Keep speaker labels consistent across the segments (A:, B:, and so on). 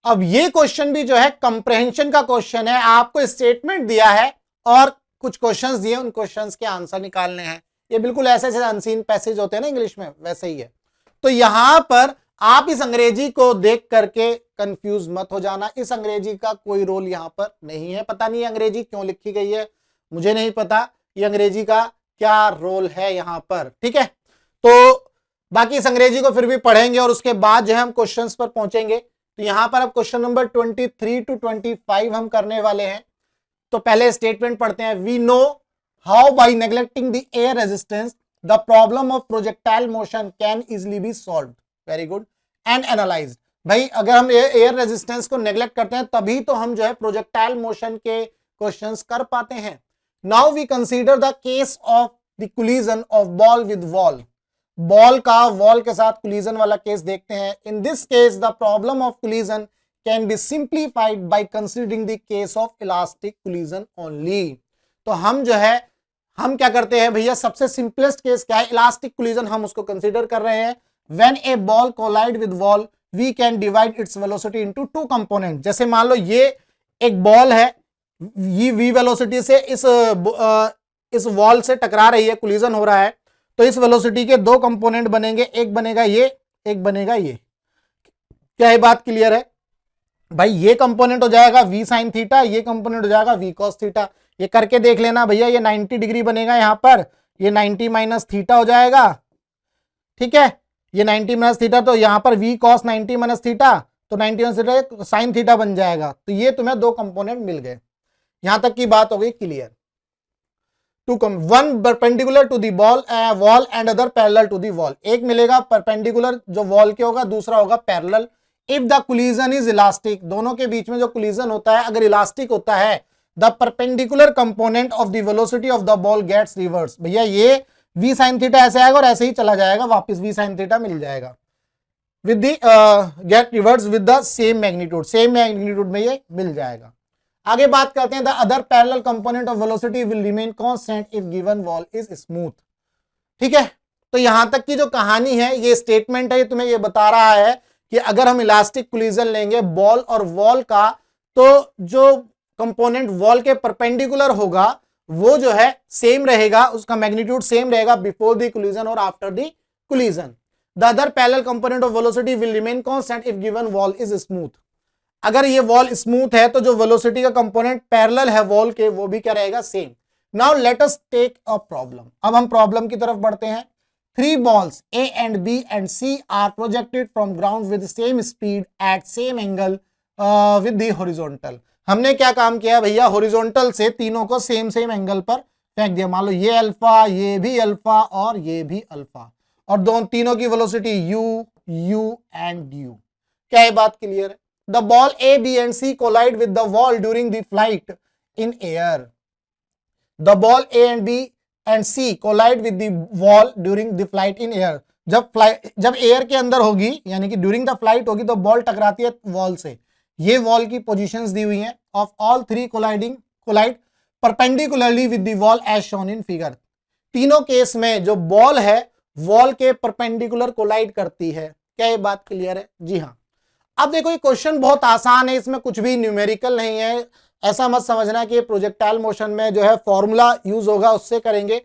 A: अब ये क्वेश्चन भी जो है कंप्रहेंशन का क्वेश्चन है, आपको स्टेटमेंट दिया है और कुछ क्वेश्चंस दिए, उन क्वेश्चंस के आंसर निकालने हैं। ये बिल्कुल ऐसे जैसे अनसीन पैसेज होते हैं ना इंग्लिश में, वैसे ही है। तो यहां पर आप इस अंग्रेजी को देख करके कंफ्यूज मत हो जाना, इस अंग्रेजी का कोई रोल यहां पर नहीं है। पता नहीं अंग्रेजी क्यों लिखी गई है, मुझे नहीं पता ये अंग्रेजी का क्या रोल है यहां पर, ठीक है। तो बाकी इस अंग्रेजी को फिर भी पढ़ेंगे और उसके बाद जो है हम क्वेश्चंस पर पहुंचेंगे। तो यहां पर अब क्वेश्चन नंबर 23 to 25 हम करने वाले हैं। तो पहले स्टेटमेंट पढ़ते हैं। We know how by neglecting the air resistance the problem of projectile motion can easily be solved, very good, and analyzed. भाई अगर हम एयर रेजिस्टेंस को नेग्लेक्ट करते हैं तभी तो हम जो है प्रोजेक्टाइल मोशन के क्वेश्चंस कर पाते हैं। Now we consider the case of the collision of ball with wall. Ball का वॉल के साथ कोलिजन वाला केस देखते हैं। In this case the problem of collision can be simplified by considering the case of elastic collision only. तो हम जो है हम क्या करते हैं भैया, सबसे सिंपलेस्ट केस क्या है, इलास्टिक कोलिजन, हम उसको कंसीडर कर रहे हैं। When a ball collide with wall we can divide its velocity into two component. जैसे मान लो ये एक बॉल है, ये v वेलोसिटी से इस वॉल से टकरा रही है, कोलिजन हो रहा है, तो इस वेलोसिटी के दो कंपोनेंट बनेंगे, एक बनेगा ये, एक बनेगा ये। क्या ये बात क्लियर है भाई? ये कंपोनेंट हो जाएगा v sin थीटा, ये कंपोनेंट हो जाएगा v cos थीटा। ये करके देख लेना भैया, ये 90 डिग्री बनेगा यहां पर, ये 90 माइनस थीटा हो जाएगा, ठीक है। ये 90 माइनस थीटा, तो यहां पर v cos 90 माइनस थीटा, तो 90 माइनस थीटा साइन थीटा बन जाएगा। तो ये तुम्हें दो कंपोनेंट मिल गए, यहां तक की बात हो गई clear. One perpendicular to the wall and other parallel to the wall. एक मिलेगा परपेंडिकुलर जो वॉल के होगा, दूसरा होगा parallel. If the collision is elastic, दोनों के बीच में जो कोलिजन होता है अगर इलास्टिक होता है, the perpendicular component of the velocity of the ball gets reverse. भैया ये v sin थीटा ऐसे आएगा और ऐसे ही चला जाएगा, वापस v sin थीटा मिल जाएगा with the get reverse with the same magnitude, same magnitude में ये मिल जाएगा। आगे बात करते हैं, the other parallel component of velocity will remain constant if given wall is smooth, ठीक है। तो यहां तक की जो कहानी है, ये स्टेटमेंट है, ये तुम्हें ये बता रहा है कि अगर हम इलास्टिक कोलिजन लेंगे बॉल और वॉल का, तो जो कंपोनेंट वॉल के परपेंडिकुलर होगा वो जो है सेम रहेगा, उसका मैग्नीट्यूड सेम रहेगा बिफोर द कोलिजन और after the collision. The other parallel component of velocity will remain constant if given wall is smooth. अगर ये वॉल स्मूथ है तो जो वेलोसिटी का कंपोनेंट पैरेलल है वॉल के, वो भी क्या रहेगा, same. Now let us take a problem. अब हम प्रॉब्लम की तरफ बढ़ते हैं। 3 balls A and B and C are projected from ground with same speed at same angle with the horizontal। हमने क्या काम किया भैया, हॉरिजॉन्टल से तीनों को सेम एंगल पर फेंक दिया। मान लो ये अल्फा, ये भी अल्फा और ये भी अल्फा, और दोनों तीनों की velocity u, u and u। क्या ये बात क्लियर है? The ball A, B and C collide with the wall during the flight in air. The ball A and B and C collide with the wall during the flight in air. जब air के अंदर होगी, यानी कि during the flight होगी, तो ball टकराती है वॉल से। ये वॉल की पोजीशंस दी हुई हैं। Of all 3 collide perpendicularly with the wall as shown in figure. तीनों केस में जो बॉल है वॉल के परपेंडिकुलर कोलाइड करती है। क्या ये बात क्लियर है? जी हाँ। अब देखो ये क्वेश्चन बहुत आसान है, इसमें कुछ भी न्यूमेरिकल नहीं है। ऐसा मत समझना कि प्रोजेक्टाइल मोशन में जो है फॉर्मूला यूज होगा उससे करेंगे,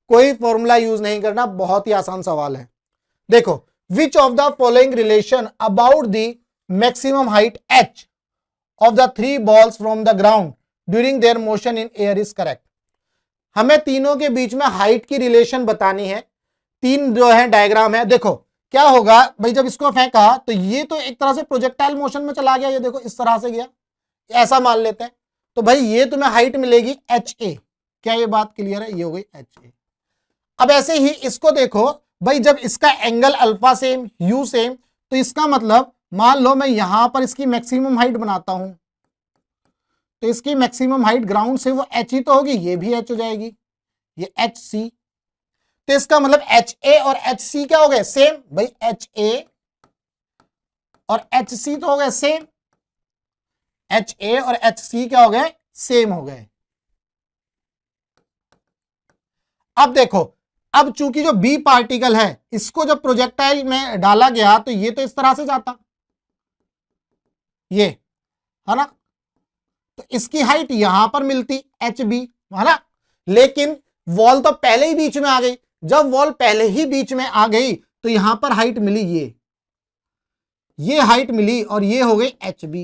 A: कोई फॉर्मूला यूज नहीं करना, बहुत ही आसान सवाल है। देखो, which of the following relation about the maximum height h of the 3 balls from the ground during their motion in air is correct. हमें तीनों के बीच में हाइट की रिलेशन बतानी है। 3 जो है डायग्राम है। देखो क्या होगा भाई, जब इसको फेंका तो ये तो एक तरह से प्रोजेक्टाइल मोशन में चला गया, ये देखो इस तरह से गया, ऐसा मान लेते हैं। तो भाई ये तुम्हें हाइट मिलेगी HA। क्या ये बात क्लियर है? ये हो गई HA। अब ऐसे ही इसको देखो भाई, जब इसका angle alpha same, U same, तो इसका मतलब मान लो मैं यहां पर इसकी मैक्सिमम हाइट बनाता हूं, तो इसकी मैक्सिमम हाइट ग्राउंड से वो h ही तो होगी, ये भी h हो जाएगी, ये HC। तो इसका मतलब HA और HC क्या हो गए? सेम। भाई HA और HC तो हो गए सेम, HA और HC क्या हो गए? सेम हो गए। अब देखो, अब चूंकि जो B पार्टिकल है इसको जब प्रोजेक्टाइल में डाला गया तो ये तो इस तरह से जाता, ये है ना, तो इसकी हाइट यहां पर मिलती एच बी, है ना, लेकिन वॉल तो पहले ही बीच में आ गई। जब वॉल पहले ही बीच में आ गई तो यहां पर हाइट मिली ये हाइट मिली और ये हो गई एच बी।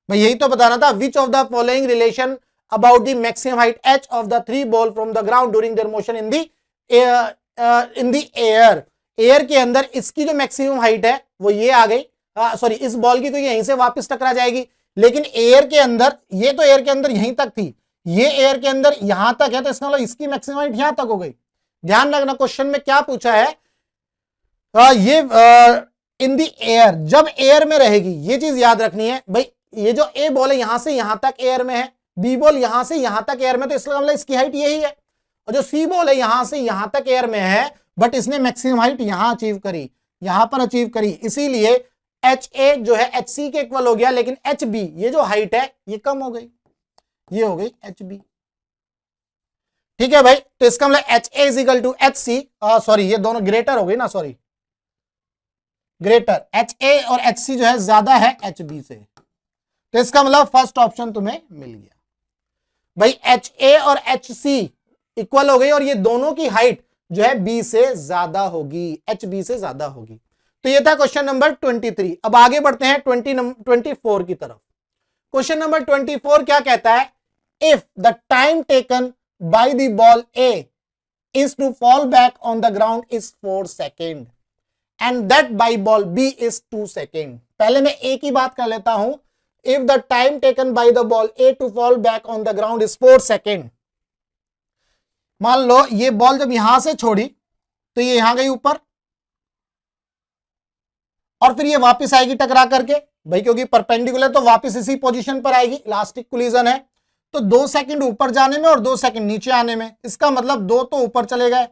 A: भाई यही तो बताना था, which of the following relation about the maximum height H of the three ball from the ground during their motion in the air. Air के अंदर इसकी जो मैक्सिमम हाइट है वो ये आ गई, सॉरी इस बॉल की तो यहीं से वापस टकरा जाएगी, लेकिन एयर के अंदर, ये तो एयर के अंदर यहीं तक थी, ये एयर के अंदर यहां तक है, तो इसका मतलब इसकी मैक्सिमम हाइट यहां तक हो गई। ध्यान रखना क्वेश्चन में क्या पूछा है, ये इन दी एयर, जब एयर में रहेगी, ये चीज याद रखनी है भाई। ये जो ए बॉल है यहां से यहां तक एयर में है, बी बॉल यहां से यहां तक एयर में, तो इसका मतलब इसकी हाइट यही है। और जो सी बॉल है यहां से यहां तक एयर में है, बट इसने मैक्सिमम हाइट यहां अचीव करी, यहां पर अचीव करी, इसीलिए एच ए जो है एच सी के इक्वल हो गया, लेकिन एच बी ये जो हाइट है ये कम हो गई, ये हो गई एच बी। ठीक है भाई, तो इसका मतलब H A is equal to H C, sorry ये दोनों ग्रेटर हो गई ना, सॉरी ग्रेटर, एच ए और एच सी जो है ज्यादा है एच बी से, तो इसका मतलब फर्स्ट ऑप्शन तुम्हें मिल गया भाई, एच ए और एच सी इक्वल हो गई और ये दोनों की हाइट जो है बी से ज्यादा होगी, एच बी से ज्यादा होगी। तो ये था क्वेश्चन नंबर 23। अब आगे बढ़ते हैं 24 की तरफ। क्वेश्चन नंबर 24 क्या कहता है, if the time taken by the ball A is to fall back on the ground is 4 second and that by ball B is 2 second. पहले मैं ए की बात कर लेता हूं, if the time taken by the ball A to fall back on the ground is 4 second. मान लो ये बॉल जब यहां से छोड़ी तो ये यहां गई ऊपर और फिर ये वापस आएगी टकरा करके भाई, क्योंकि परपेंडिकुलर तो वापस इसी पोजीशन पर आएगी, इलास्टिक कोलिजन है, तो 2 सेकंड ऊपर जाने में और 2 सेकंड नीचे आने में। इसका मतलब 2 तो ऊपर चले गए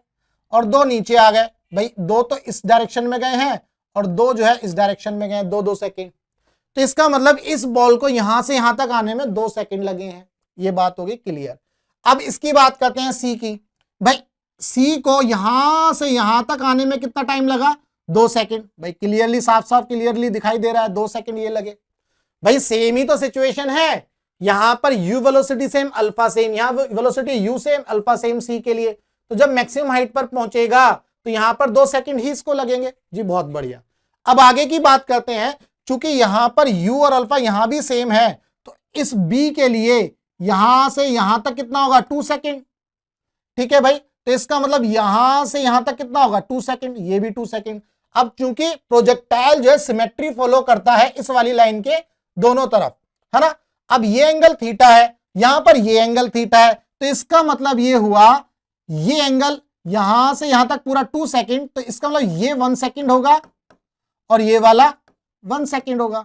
A: और 2 नीचे आ गए भाई, 2 तो इस डायरेक्शन में गए हैं और 2 जो है इस डायरेक्शन में गए, 2-2 सेकंड। तो इसका मतलब इस बॉल को यहां से यहां तक आने में 2 सेकंड लगे हैं, ये बात होगी क्लियर। अब इसकी बात करते हैं सी की, भाई सी को यहां से यहां तक आने में कितना टाइम लगा, 2 सेकंड। भाई क्लियरली, साफ साफ क्लियरली दिखाई दे रहा है 2 सेकंड ये लगे। भाई सेम ही तो सिचुएशन है, यहां पर u velocity same, alpha same, यहां velocity u same, alpha same C के लिए, तो जब मैक्सिमम हाइट पर पहुंचेगा तो यहां पर 2 सेकंड ही इसको लगेंगे जी, बहुत बढ़िया। अब आगे की बात करते हैं, चूंकि यहां पर u और अल्फा यहां भी सेम है, तो इस b के लिए यहां से यहां तक कितना होगा, 2 सेकंड। ठीक है भाई, तो इसका मतलब यहां से यहां तक कितना होगा, 2 सेकंड, ये भी 2 सेकंड। अब चूंकि प्रोजेक्टाइल जो है सिमेट्री फॉलो करता है इस वाली लाइन के दोनों तरफ, है ना, अब ये एंगल थीटा है, यहां पर ये एंगल थीटा है, तो इसका मतलब ये हुआ, ये एंगल यहां से यहां तक पूरा 2 सेकंड, तो इसका मतलब ये 1 सेकंड होगा और ये वाला 1 सेकंड होगा।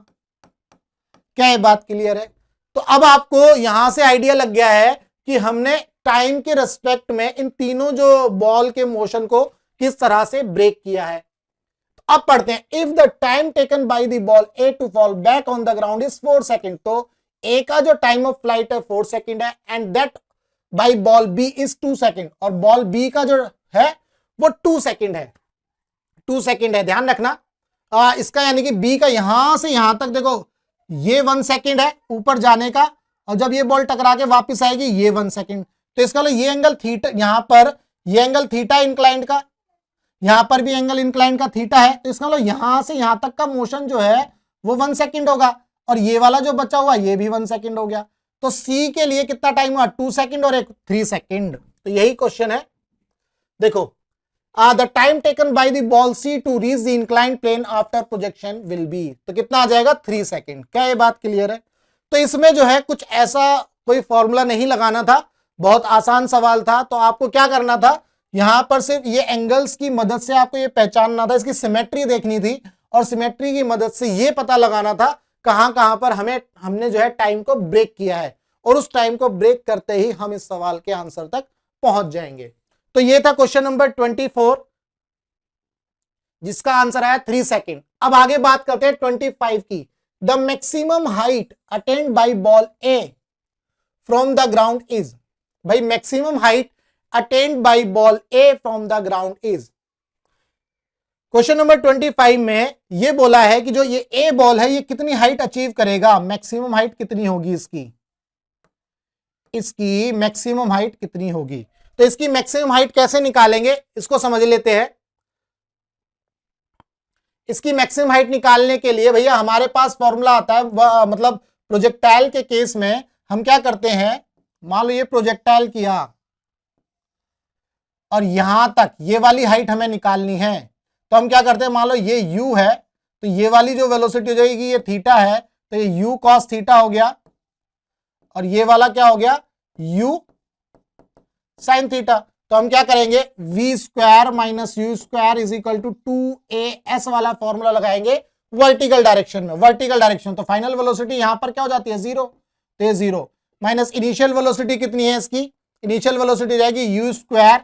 A: क्या ये बात क्लियर है? तो अब आपको यहां से आइडिया लग गया है कि हमने टाइम के रिस्पेक्ट में इन तीनों जो बॉल के मोशन को किस तरह से ब्रेक किया है। तो अब पढ़ते हैं, if the time taken by the ball A to fall back on the ground is 4 second, तो ए का जो टाइम ऑफ फ्लाइट है 4 सेकंड है, and that by ball B is 2 second, और बॉल बी का जो है वो 2 सेकंड है, 2 सेकंड है, ध्यान रखना। इसका यानी कि बी का यहां से यहां तक देखो ये 1 सेकंड है ऊपर जाने का, और जब ये बॉल टकरा के वापस आएगी ये 1 सेकंड, तो इसका मतलब ये एंगल थीटा, यहां पर ये एंगल थीटा इंक्लाइंड का, यहां पर भी एंगल इंक्लाइंड का थीटा है, तो इसका मतलब यहां से यहां तक का मोशन जो है वो 1 सेकंड होगा, और ये वाला जो बचा हुआ ये भी 1 सेकंड हो गया। तो सी के लिए कितना टाइम हुआ, 2 सेकंड और एक 3 सेकंड। तो यही क्वेश्चन है, देखो the time taken by the ball C to reach the inclined plane after projection will be, तो कितना आ जाएगा, 3 सेकंड। क्या ये बात क्लियर है? तो इसमें जो है कुछ ऐसा कोई फॉर्मूला नहीं लगाना था, बहुत आसान सवाल था। तो आपको क्या करना था, यहां पर सिर्फ ये एंगल्स की मदद से आपको ये पहचानना था, इसकी सिमेट्री देखनी थी, और सिमेट्री की मदद से ये पता लगाना था कहां कहां पर हमने जो है टाइम को ब्रेक किया है, और उस टाइम को ब्रेक करते ही हम इस सवाल के आंसर तक पहुंच जाएंगे। तो ये था क्वेश्चन नंबर 24, जिसका आंसर आया 3 सेकंड। अब आगे बात करते हैं 25 की, the maximum height attend by ball A from the ground is, भाई maximum height attend by ball A from the ground is, question number 25 में ये बोला है कि जो ये ए बॉल है ये कितनी हाइट अचीव करेगा, मैक्सिमम हाइट कितनी होगी इसकी मैक्सिमम हाइट कितनी होगी। तो इसकी मैक्सिमम हाइट कैसे निकालेंगे इसको समझ लेते हैं। इसकी मैक्सिमम हाइट निकालने के लिए भैया हमारे पास फॉर्मूला आता है, मतलब प्रोजेक्टाइल के केस में हम क्या करते हैं, मान लो ये प्रोजेक्टाइल किया और यहां तक ये वाली हाइट हमें निकालनी है, तो हम क्या करते हैं, मान लो ये u है तो ये वाली जो वेलोसिटी हो जाएगी ये थीटा है, तो ये u cos थीटा हो गया और ये वाला क्या हो गया u sin थीटा। तो हम क्या करेंगे v square minus u square is equal to 2as वाला फॉर्मूला लगाएंगे वर्टिकल डायरेक्शन में, वर्टिकल डायरेक्शन। तो फाइनल वेलोसिटी यहां पर क्या हो जाती है 0, तो ये 0 माइनस इनिशियल वेलोसिटी कितनी है इसकी, इनिशियल वेलोसिटी जाएगी u square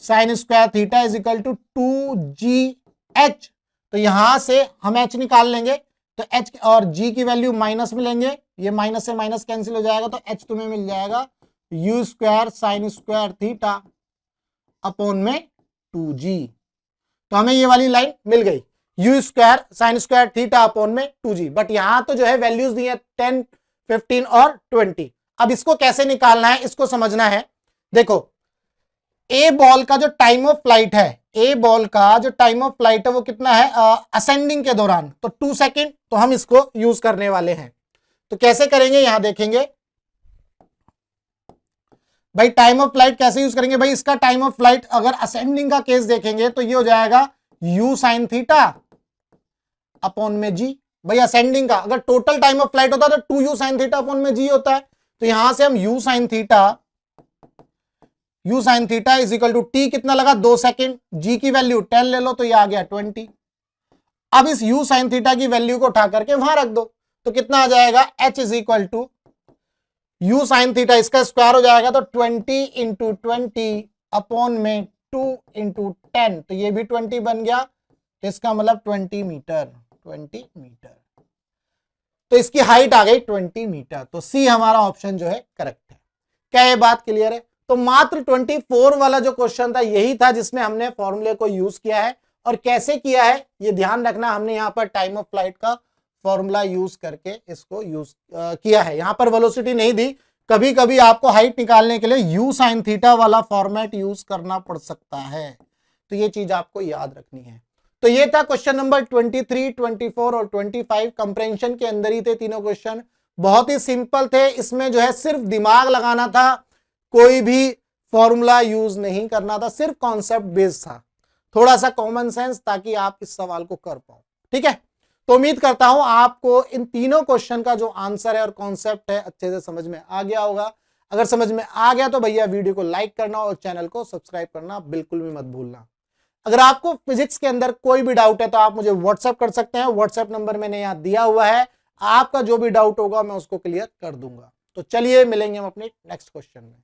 A: sine square theta is equal to 2gh। तो यहां से हम h निकाल लेंगे, तो h और g की वैल्यू माइनस में लेंगे, ये माइनस से माइनस कैंसिल हो जाएगा, तो h तुम्हें मिल जाएगा u square sine square theta upon में 2g। तो हमें ये वाली लाइन मिल गई, u square sine square theta upon में 2g। बट यहां तो जो है वैल्यूज दी है 10, 15 और 20। अब इसको कैसे निकालना है इसको समझना है। देखो ए बॉल का जो टाइम ऑफ फ्लाइट है, ए बॉल का जो टाइम ऑफ फ्लाइट है वो कितना है असेंडिंग के दौरान, तो 2 सेकेंड। तो हम इसको यूज करने वाले हैं, तो कैसे करेंगे यहां देखेंगे भाई। टाइम ऑफ फ्लाइट कैसे यूज करेंगे भाई, इसका टाइम ऑफ फ्लाइट अगर असेंडिंग का केस देखेंगे तो ये हो जाएगा u साइन थीटा अपॉन में g। भाई असेंडिंग का अगर टोटल टाइम ऑफ फ्लाइट होता है तो 2u साइन थीटा अपॉन में g होता है। तो यहां से हम u sine theta is equal to t कितना लगा 2 सेकेंड, g की वैल्यू 10 ले लो तो ये आ गया 20। अब इस u साइन थीटा की वैल्यू को उठा करके वहां रख दो, तो कितना आ जाएगा h is equal to u sine theta, इसका स्क्वायर हो जाएगा तो 20 इंटू 20 अपॉन में 2 इंटू 10, तो ये भी 20 बन गया, तो इसका मतलब 20 मीटर। तो इसकी हाइट आ गई 20 मीटर। तो सी हमारा ऑप्शन जो है करेक्ट है। क्या ये बात क्लियर है? तो मात्र 24 वाला जो क्वेश्चन था यही था जिसमें हमने फॉर्मूले को यूज किया है, और कैसे किया है ये ध्यान रखना, हमने यहां पर टाइम ऑफ फ्लाइट का फॉर्मूला यूज करके इसको यूज किया है। यहां पर वेलोसिटी नहीं दी, कभी कभी आपको हाइट निकालने के लिए u साइन थीटा वाला फॉर्मेट यूज करना पड़ सकता है, तो ये चीज आपको याद रखनी है। तो ये था क्वेश्चन नंबर 23, 24 और 25। कंप्रेंशन के अंदर ही थे तीनों क्वेश्चन, बहुत ही सिंपल थे। इसमें जो है सिर्फ दिमाग लगाना था, कोई भी फॉर्मूला यूज नहीं करना था, सिर्फ कॉन्सेप्ट बेस्ड था, थोड़ा सा कॉमन सेंस, ताकि आप इस सवाल को कर पाओ। ठीक है, तो उम्मीद करता हूं आपको इन तीनों क्वेश्चन का जो आंसर है और कॉन्सेप्ट है अच्छे से समझ में आ गया होगा। अगर समझ में आ गया तो भैया वीडियो को लाइक करना और चैनल को सब्सक्राइब करना बिल्कुल भी मत भूलना। अगर आपको फिजिक्स के अंदर कोई भी डाउट है तो आप मुझे व्हाट्सएप कर सकते हैं, व्हाट्सएप नंबर मैंने यहां दिया हुआ है। आपका जो भी डाउट होगा मैं उसको क्लियर कर दूंगा। तो चलिए मिलेंगे हम अपने नेक्स्ट क्वेश्चन में।